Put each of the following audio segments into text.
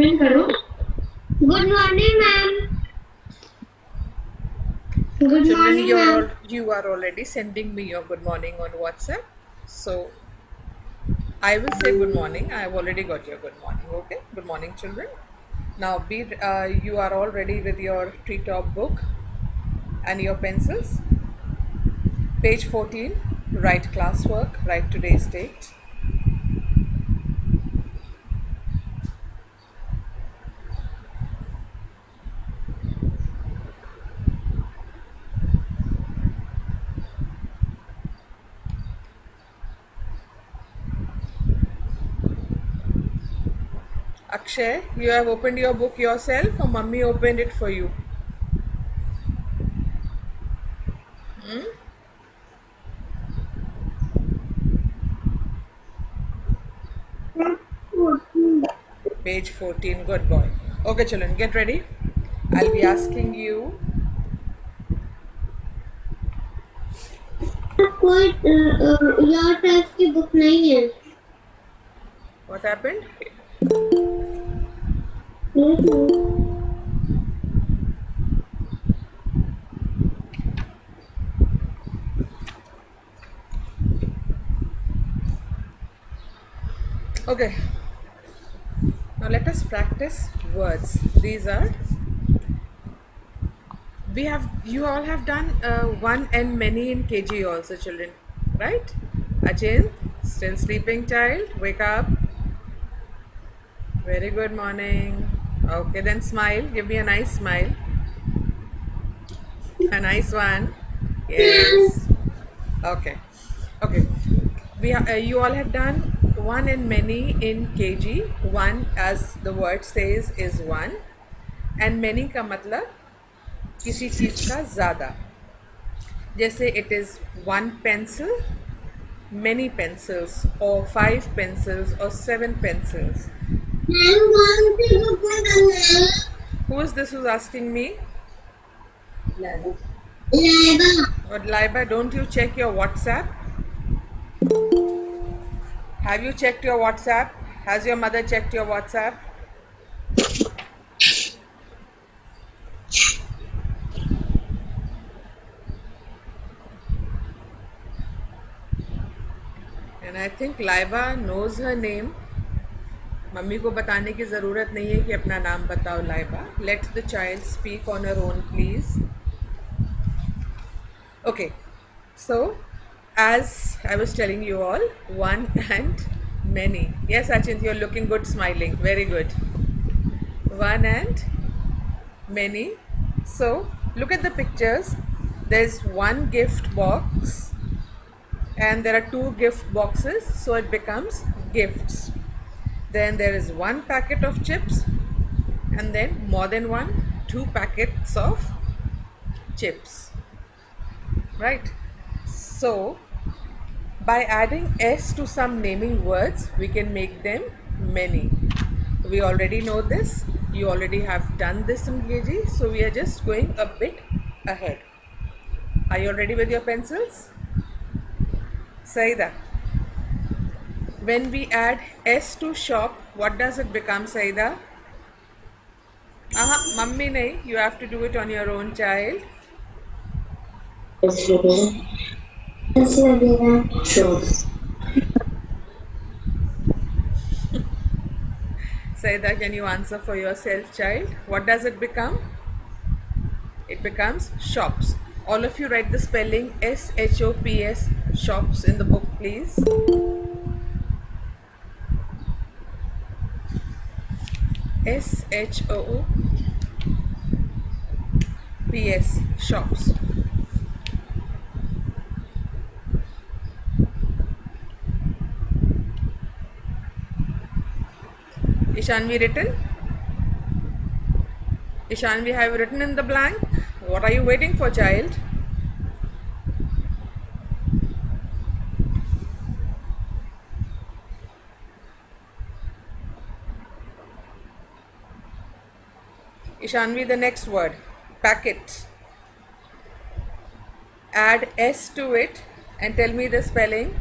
Attend करो. Good morning, ma'am. Good Children, morning, ma'am. you are already sending me your good morning on WhatsApp. So I will say good morning. I have already got your good morning. Okay. Good morning, children. Now you are all ready with your treetop book and your pencils. Page 14. Write classwork. Write today's date. Akshay, you have opened your book yourself or mummy opened it for you? Page 14. Good boy. Okay, children, get ready. I'll be asking you. कोई your test की book नहीं है. What happened? Okay, now let us practice words. These are you all have done one and many in KG also, children, right? Ajin, still sleeping child, wake up. Very good morning. Okay, then smile. Give me a nice smile. A nice one. Yes. Okay. Okay. You all have done one and many in KG. One, as the word says, is one, and many का मतलब किसी चीज़ का ज़्यादा. जैसे it is one pencil, many pencils, or 5 pencils, or 7 pencils. Who is this who's asking me? Laiba. Or Laiba, don't you check your WhatsApp? Have you checked your WhatsApp? Has your mother checked your WhatsApp? And I think Laiba knows her name. Mummy को बताने की ज़रूरत नहीं है कि अपना नाम बताओ Laiba. Let the child speak on her own, please. Okay, so as I was telling you all, one and many. Yes, Achint, you're looking good, smiling. Very good. One and many. So look at the pictures. There's one gift box and there are two gift boxes, so it becomes gifts. Then there is one packet of chips and then more than one, 2 packets of chips, right? So by adding s to some naming words, we can make them many. We already know this. You already have done this in KG, so we are just going a bit ahead. Are you ready with your pencils? Saida. When we add s to shop, what does it become, Saida? Mummy nahi. You have to do it on your own, child. Saida, can you answer for yourself, child? What does it become? It becomes shops. All of you write the spelling SHOPS, shops, in the book, please. SHOPS, shops. Ishanvi written? Ishanvi, have you written in the blank? What are you waiting for, child? Ishanvi, the next word, packet. Add S to it and tell me the spelling.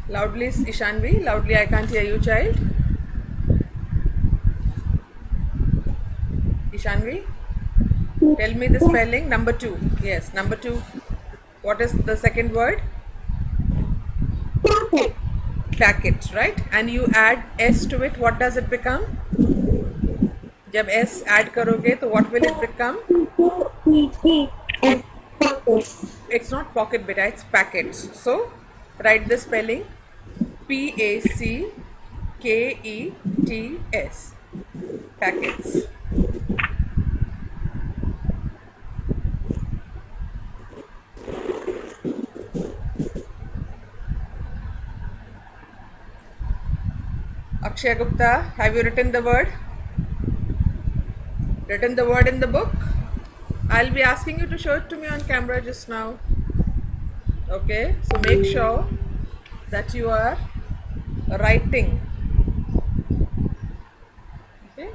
Loudly, Ishanvi. Loudly, I can't hear you, child. Ishanvi, tell me the spelling. Number two. Yes, number two. What is the second word? Packet, right? And you add S to it. What does it become? जब S add करोगे तो what will it become? It's not pocket beta, it's packets. So write the spelling Packets. Packets. Akshay Gupta, have you written the word? Written the word in the book? I'll be asking you to show it to me on camera just now. Okay, so make sure that you are writing. Okay.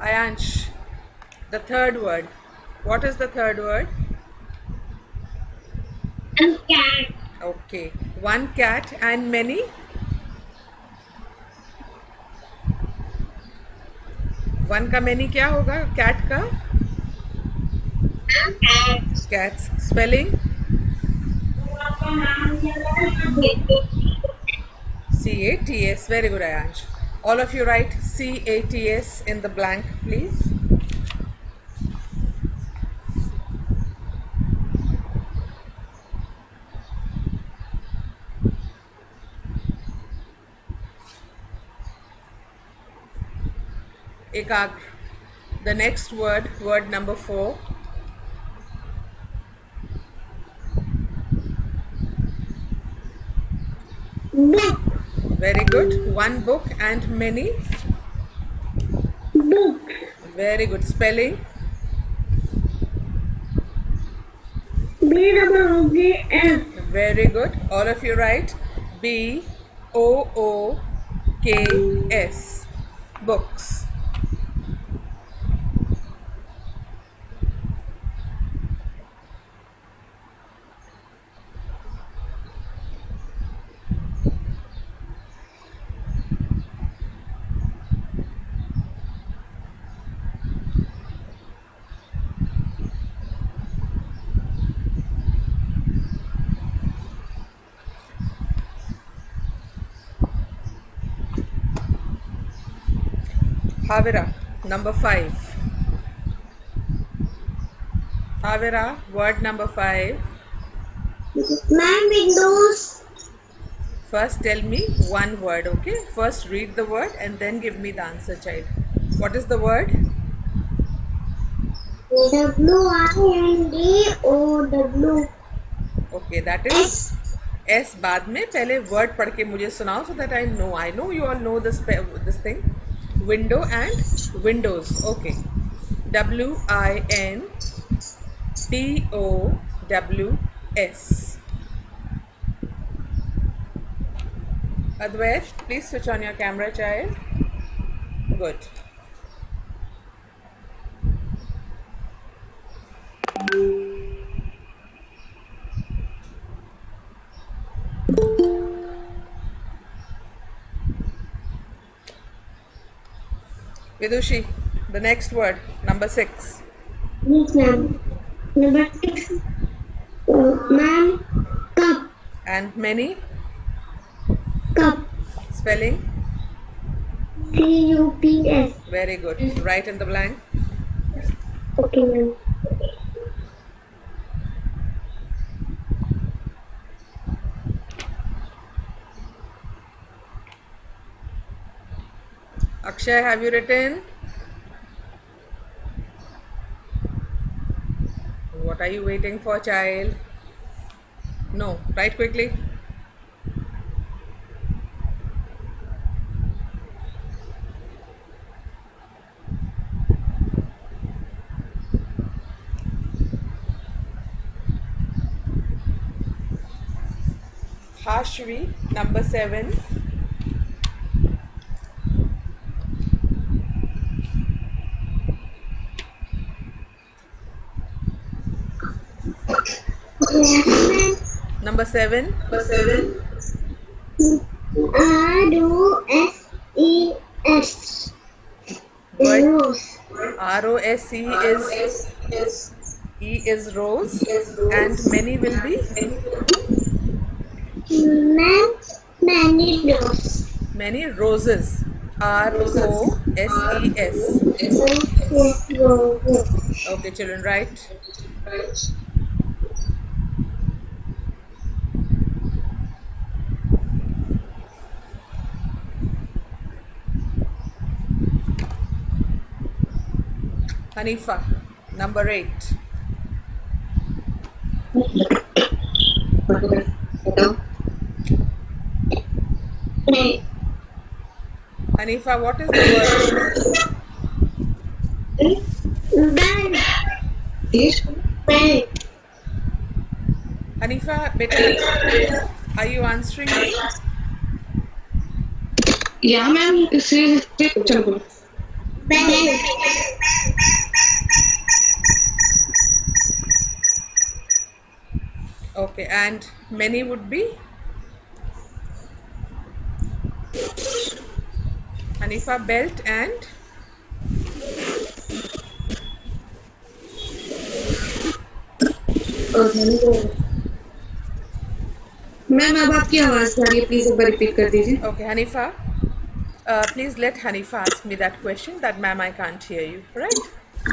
Ayansh, the third word. What is the third word? Cat. Okay. One cat and many? One का many क्या होगा? Cat का? Cats. Spelling? Cats. Very good, Ayansh. All of you write Cats in the blank, please. Ekagr. The next word, word number 4. Book. Very good. One book and many? Book. Very good. Spelling? BOOKS. Very good. All of you write BOOKS. Books. Havira, number 5. Havira, word number 5. Man, windows. First tell me one word, okay? First read the word and then give me the answer, child. What is the word? WINDOW. Okay, that is S बाद में पहले word पढ़ के मुझे सुनाओ so that I know you all know this thing. Window and windows. Okay. WINDOWS. Advait, please switch on your camera, child. Good. Vidushi, the next word, number 6. Yes, ma'am. Number 6. Ma'am, cup. And many? Cup. Spelling? CUPS. Very good. Write in the blank. Okay, ma'am. Akshay, have you written? What are you waiting for, child? No, write quickly. Hashvi, number 7. Number 7. ROSES. Good. Rose. ROSE is E is rose, and many will be Many rose. many roses. ROSES. Roses. Okay, children, right? Hanifa, number 8. Hanifa, what is the word? Bell. Bell. Hanifa, beta, are you answering me? Yeah, ma'am. Chalo. Bell. Okay, and many would be? Hanifa, belt and ma'am अब आपकी आवाज आ रही है, please एक बार repeat कर दीजिए. okay, Hanifa. Please let Hanifa ask me that question. That ma'am, I can't hear you. Right?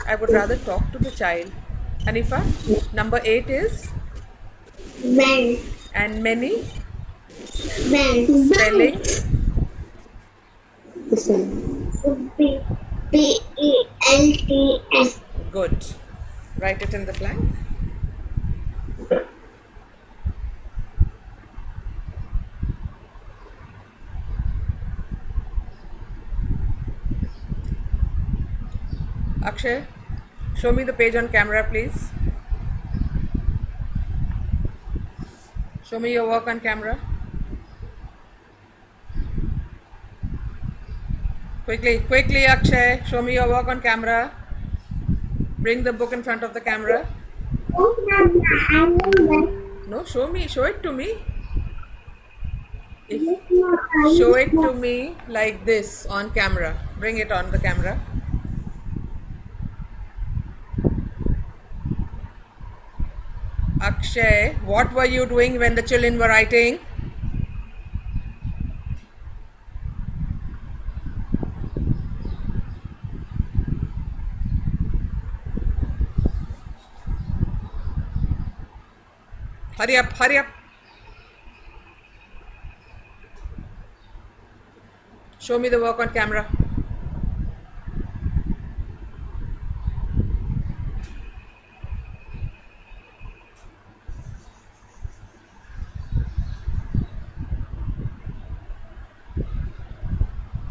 I would rather talk to the child. Hanifa, number 8 is Bell. and many Bell. spelling. BELTS. Good. Write it in the blank. Akshay, show me the page on camera, please. Show me your work on camera. Quickly, Akshay, show me your work on camera. Bring the book in front of the camera. No, show it to me. Show it to me like this on camera. Bring it on the camera. Akshay, what were you doing when the children were writing? Hurry up. Show me the work on camera.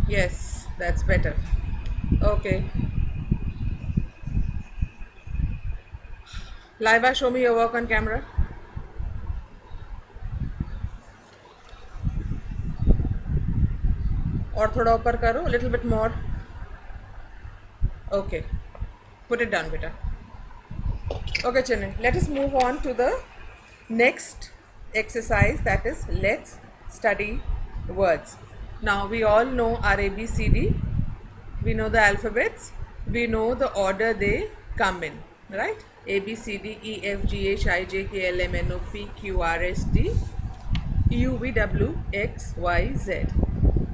Yes, that's better. Okay. Laiba, show me your work on camera. और थोड़ा ऊपर करो, a little bit more. Okay. Put it down, beta. Okay, children, let us move on to the next exercise, that is, let's study words. Now, we all know our ABCD. We know the alphabets. We know the order they come in, right? A, B, C, D, E, F, G, H, I, J, K, L, M, N, O, P, Q, R, S, T, U, V, W, X, Y, Z.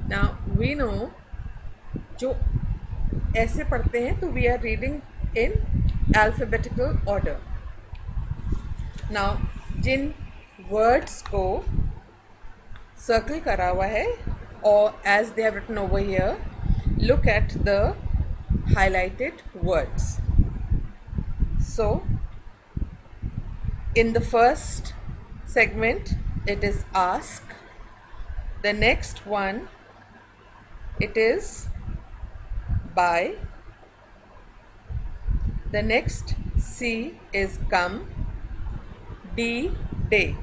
Now, we know जो ऐसे पढ़ते हैं तो we are reading in alphabetical order. Now जिन words को circle करा हुआ है और as they have written over here, look at the highlighted words. So, in the first segment, it is ask. The next one, it is buy. The next C is come. D, day.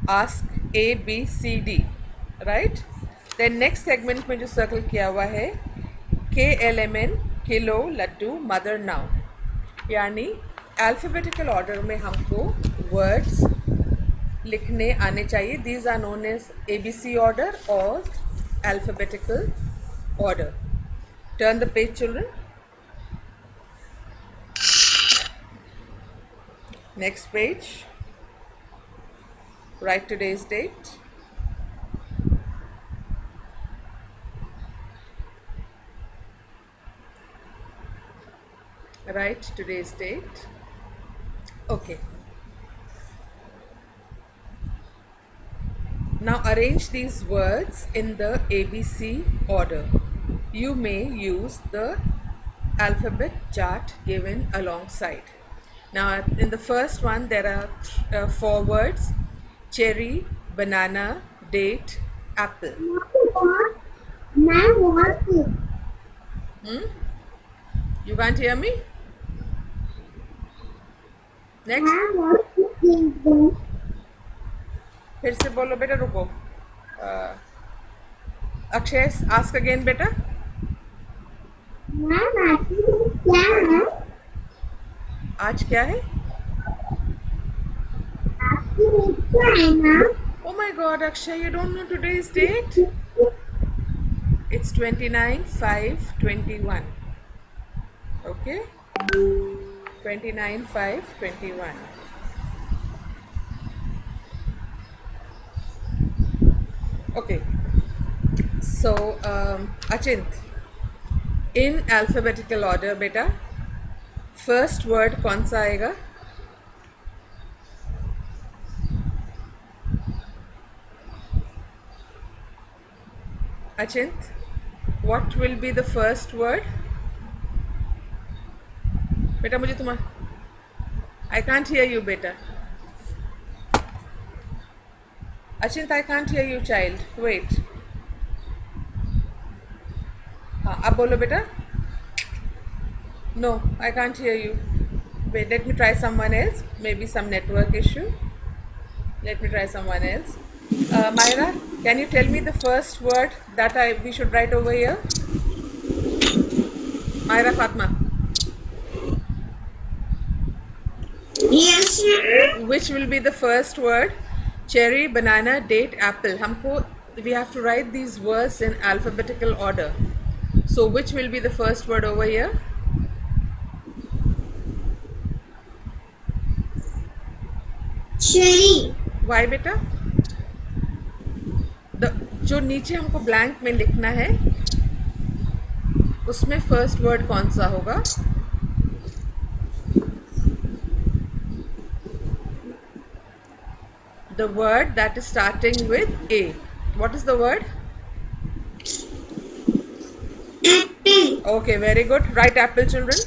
Ask ABCD, right? Then next segment में जो circle किया हुआ है KLMN, kilo laddoo mother now, यानी alphabetical order में हमको words लिखने आने चाहिए. These are known as ABC order or alphabetical order. Turn the page, children. Next page. Write today's date. Write today's date. Okay. Now arrange these words in the ABC order. You may use the alphabet chart given alongside. Now in the first one there are 4 words: cherry, banana, date, apple. You can't hear me? Next. फिर से बोलो बेटा, रुको. Akshay, ask again बेटा. आज क्या है? Oh my God, Akshay, you don't know today's date? It's 29/5/21. Okay? 29/5/21. Okay. So, Achint, in alphabetical order, beta, first word कौन सा आएगा? Achint, what will be the first word? बेटा मुझे I can't hear you बेटा. Achint, I can't hear you, child. Wait. हाँ, अब बोलो बेटा. No, I can't hear you. Wait, let me try someone else. Maybe some network issue. Let me try someone else. Myra, can you tell me the first word that we should write over here? Myra Fatma. Yes, sir. Which will be the first word? Cherry, banana, date, apple. We have to write these words in alphabetical order. So which will be the first word over here? Cherry. Why बेटा? जो नीचे हमको blank में लिखना है उसमें first word कौन सा होगा? The word that is starting with A. What is the word? Apple. Okay, very good. Write apple, children.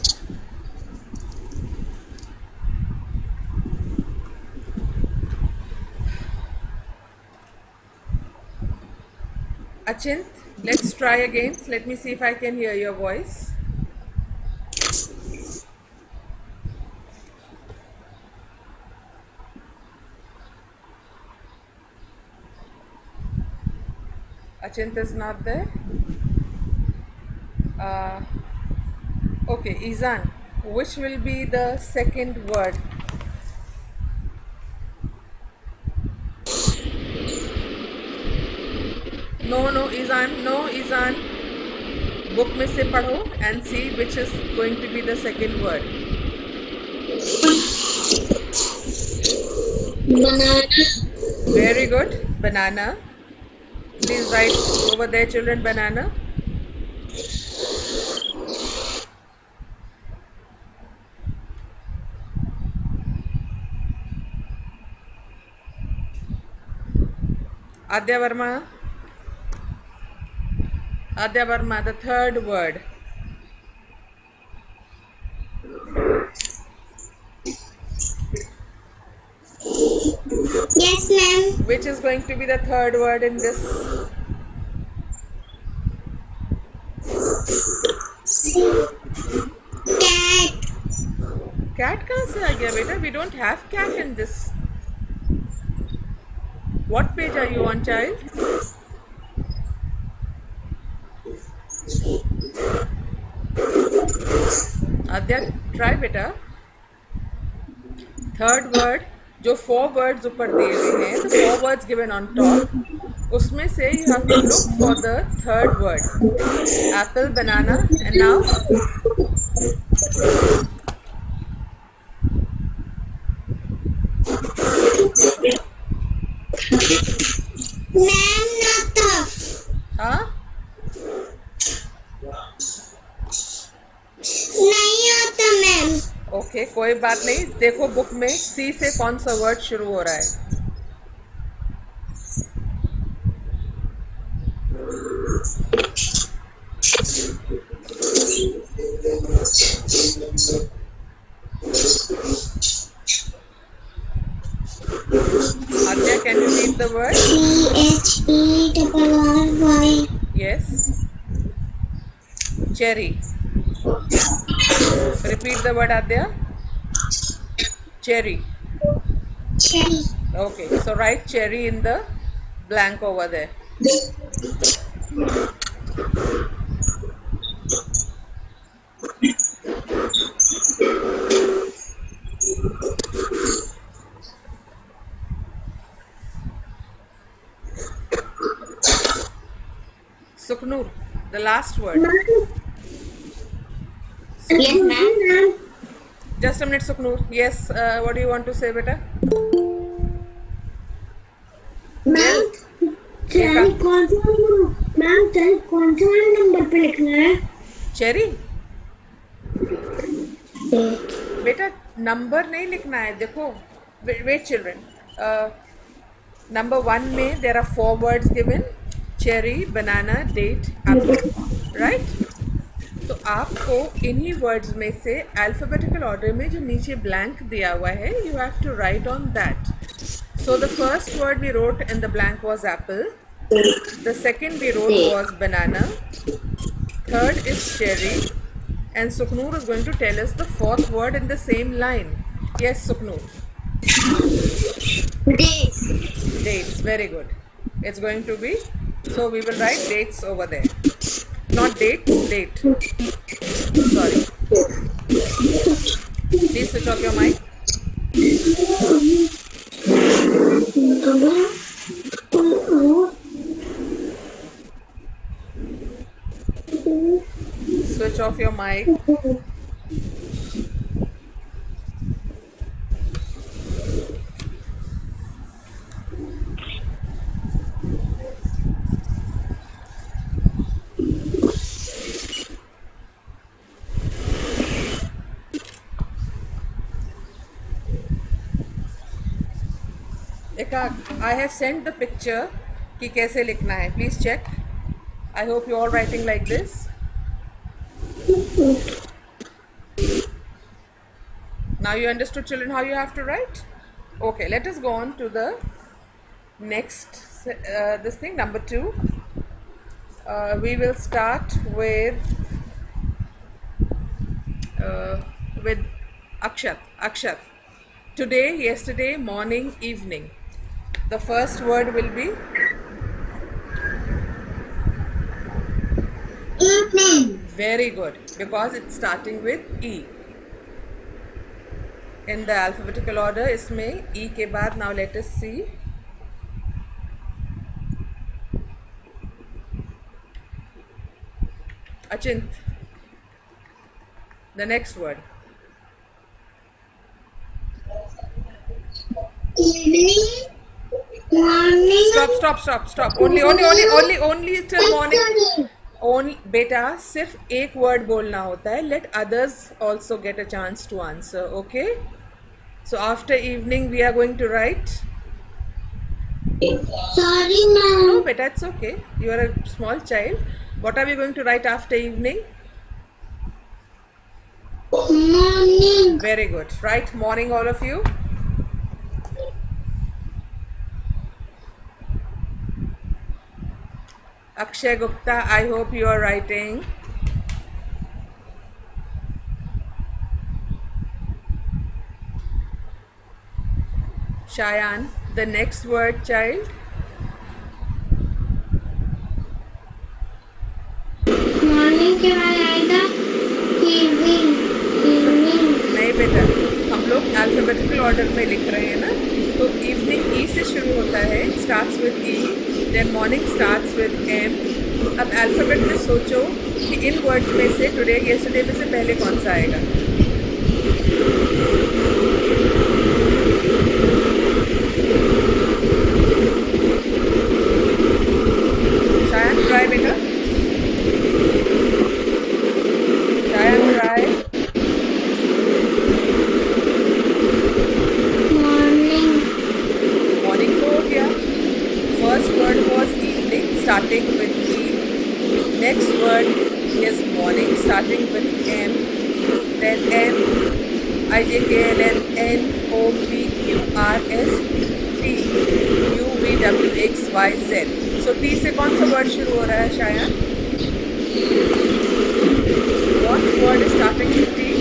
Achint, let's try again. Let me see if I can hear your voice. Achint is not there. Okay, Izan, which will be the second word? No, Izan. Book में से पढ़ो and see which is going to be the second word. Banana. Very good. Banana. Please write over there, children, banana. Adya Varma, the third word. Yes, ma'am. Which is going to be the third word in this? Cat. Cat कहाँ से आ गया बेटा? We don't have cat in this What page are you on, child? Adya, try beta. Third word, जो 4 words ऊपर दिए हुए हैं, the 4 words given on top, उसमें से you have to look for the third word. Apple, banana, and now ma'am नाता हाँ नहीं आता मैम। ओके कोई बात नहीं, देखो बुक में सी से कौन सा वर्ड शुरू हो रहा है। Adya, can you read the word? CHERRY। Yes. Cherry. Repeat the word, Adya. Cherry. cherry। Okay, so write cherry in the blank over there. Sukhnur, the last word. Yes ma'am. Just a minute, Sukhnur. Yes, what do you want to say, beta? Ma'am cherry कौन सा ma'am cherry कौन सा वाला number पे लिखना है? Cherry? बेटा number नहीं लिखना है, देखो वेट चिल्ड्रन, नंबर 1 में there are 4 words given, cherry, banana, date, apple, right? तो आपको इन्हीं वर्ड्स में से अल्फाबेटिकल ऑर्डर में जो नीचे ब्लैंक दिया हुआ है, you have to write on that. So the first word we wrote in the blank was apple, the second we wrote was banana, third is cherry, and Sukhnur is going to tell us the fourth word in the same line. Yes, Sukhnur. Dates। Dates, very good. It's going to be, so we will write dates over there. Not dates, date. Sorry. Please switch off your mic. Switch off your mic. I have sent the picture कि कैसे लिखना है. Please check. I hope you all writing like this. Now you understood, children, how you have to write? Okay, let us go on to the next this thing, number 2. We will start with Akshat. Today, yesterday, morning, evening. The first word will be evening। very good, because it's starting with E. In the alphabetical order, इसमें E के बाद, now let us see. Achint, the next word. Evening, morning। Stop. Only till morning. Only, बेटा सिर्फ एक word बोलना होता है. Let others also get a chance to answer. Okay? So after evening, we are going to write. Sorry ma'am। No, beta, it's okay. You are a small child. What are we going to write after evening? Morning। Very good. Write morning, all of you. Akshay Gupta, I hope you are writing. Shayan, the next word, child. के बाद आएगा evening evening नहीं बेटा, हम लोग alphabetical order में लिख रहे हैं ना, तो इवनिंग ई से शुरू होता है, starts with E, then morning starts with M. अब अल्फ़ाबेट में सोचो कि इन वर्ड्स में से टुडे येस्टरडे में से पहले कौन सा आएगा. शायद ट्राई बेटा, शायद ट्राई. मॉर्निंग मॉर्निंग तो हो गया. First word was evening starting with E. Next word is morning starting with M. Then M I J K L M N O P Q R S T U V W X Y Z. So T से कौन सा word शुरू हो रहा है शायद? What word starting with T?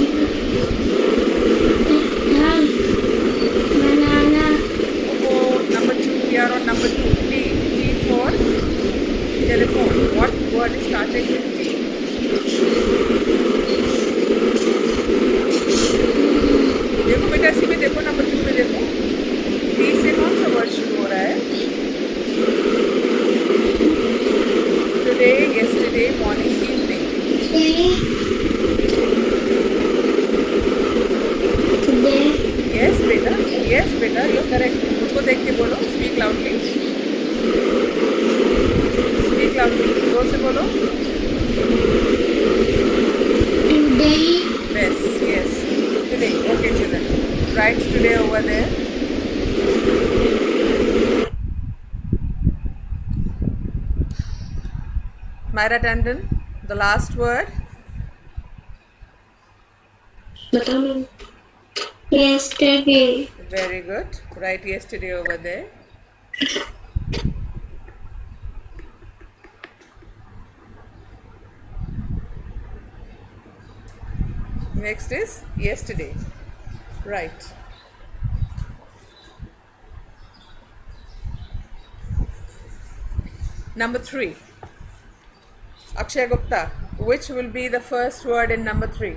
Banana Oh, number 2, we are on number 2. T. T for telephone. What word is starting with T? देखो बेटा, इसी में देखो, नंबर 2 में देखो. T से कौन सा वर्ड शुरू हो रहा है? Today, yesterday, morning, evening. Today Yes बेटा, you're correct. मुझको देख के बोलो. Speak loudly. Speak loudly. जोर से बोलो. Today Yes. Today. Okay, children. Write today over there. Myra Tandon, the last word. बताओ ma'am. yesterday Very good. Write yesterday over there. Next is yesterday. Right. Number 3. Akshay Gupta. Which will be the first word in number 3?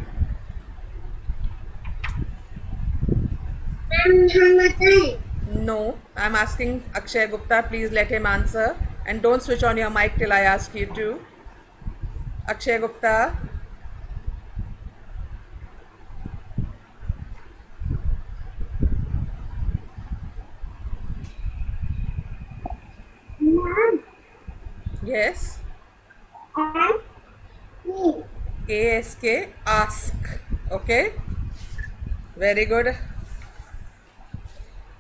No. I'm asking Akshay Gupta. Please let him answer. And don't switch on your mic till I ask you to. Akshay Gupta. Yes. ASK, ask. Okay. Very good.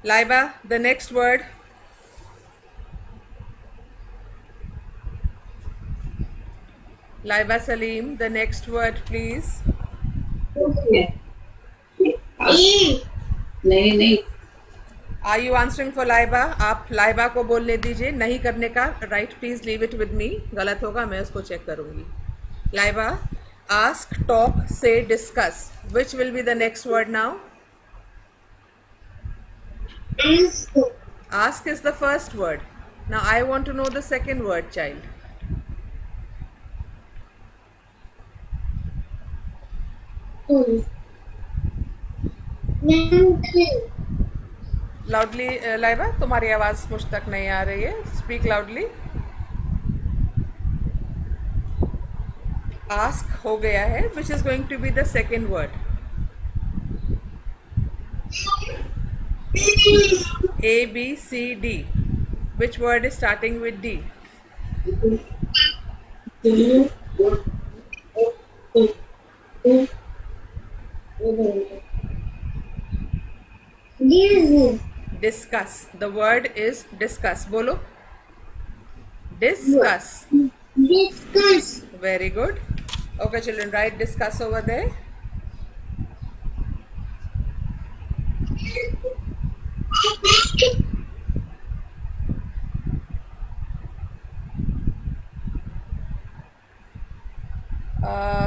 Laiba, the next word. Laiba Salim, the next word, please. नहीं. Are you answering for Laiba? आप लाइबा को बोलने दीजिए. नहीं करने का right, please leave it with me. गलत होगा, मैं उसको चेक करूंगी. Laiba, ask, talk, say, discuss. Which will be the next word now? Ask is the first word. Now I want to know the second word, child. Loudly, Laiba, तुम्हारी आवाज मुझ तक नहीं आ रही है. Speak loudly. Ask हो गया है. Which is going to be the second word? A, B, C, D. Which word is starting with D? Discuss. The word is discuss. बोलो. Discuss. discuss Very good. Okay, children, write discuss over there.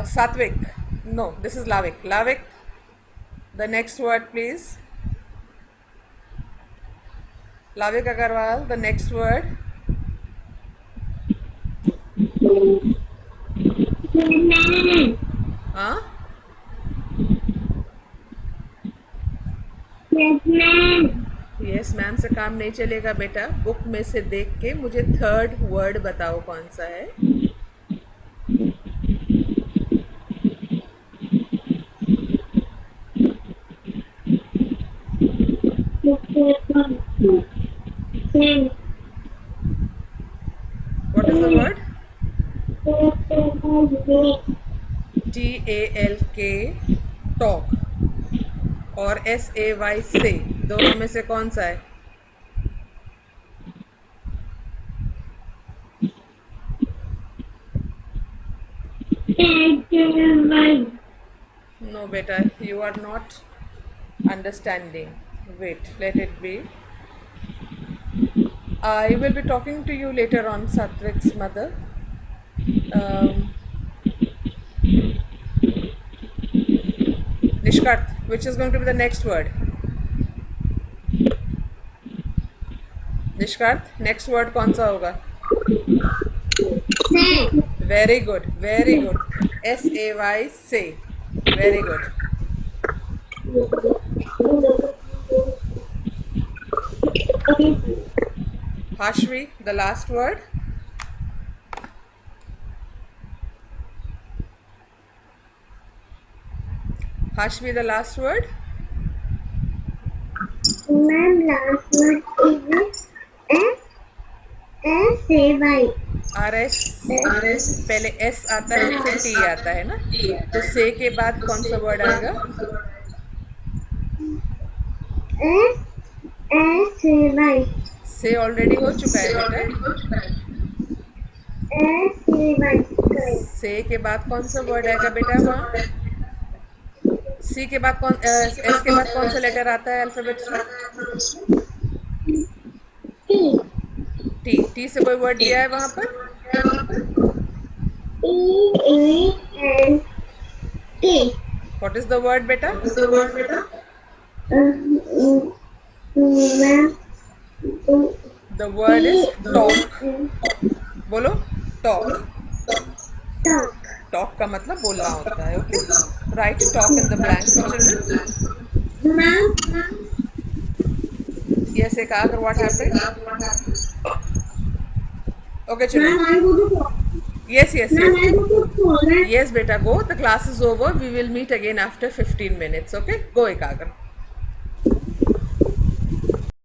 Satvik. No, this is Lavik. Lavik, the next word, please. Lavik Agarwal, the next word. Ma'am हाँ yes ma'am yes ma'am से काम नहीं चलेगा बेटा. Book में से देख के मुझे थर्ड वर्ड बताओ कौन सा है. What is the word? TALK talk और SAY से दोनों में से कौन सा है? No beta, you are not understanding. Wait, let it be. I will be talking to you later on, Satvik's mother. Nishkart, which is going to be the next word? Nishkart, next word कौन सा होगा? Very good, very good. SAY say. Very good. Hashvi, the last word. Hashvi, the last word. Ma'am, last word is SAY. RS. पहले S आता है फिर T आता है ना. तो से के बाद कौन सा वर्ड आएगा? SAY. से ऑलरेडी हो चुका है बेटा. SAY. से के बाद कौन सा वर्ड आएगा बेटा वहाँ? सी के बाद कौन एस के बाद कौन सा लेटर आता है अल्फाबेट्स में? टी. टी से कोई वर्ड दिया है वहाँ पर? T. What is the word बेटा? Ma'am. The word is talk. बोलो टॉक. Talk. टॉक का मतलब बोलना होता है. Okay, right talk in the blank children. Ma'am. Yes एकाग्र, व्हाट हैपेंड? ओके चलो. Ma'am, I go to Yes, yes, Ma'am, yes. I go to toilet. Yes, beta, go. The class is over. We will meet again after 15 minutes. Okay? Go, Ekagra.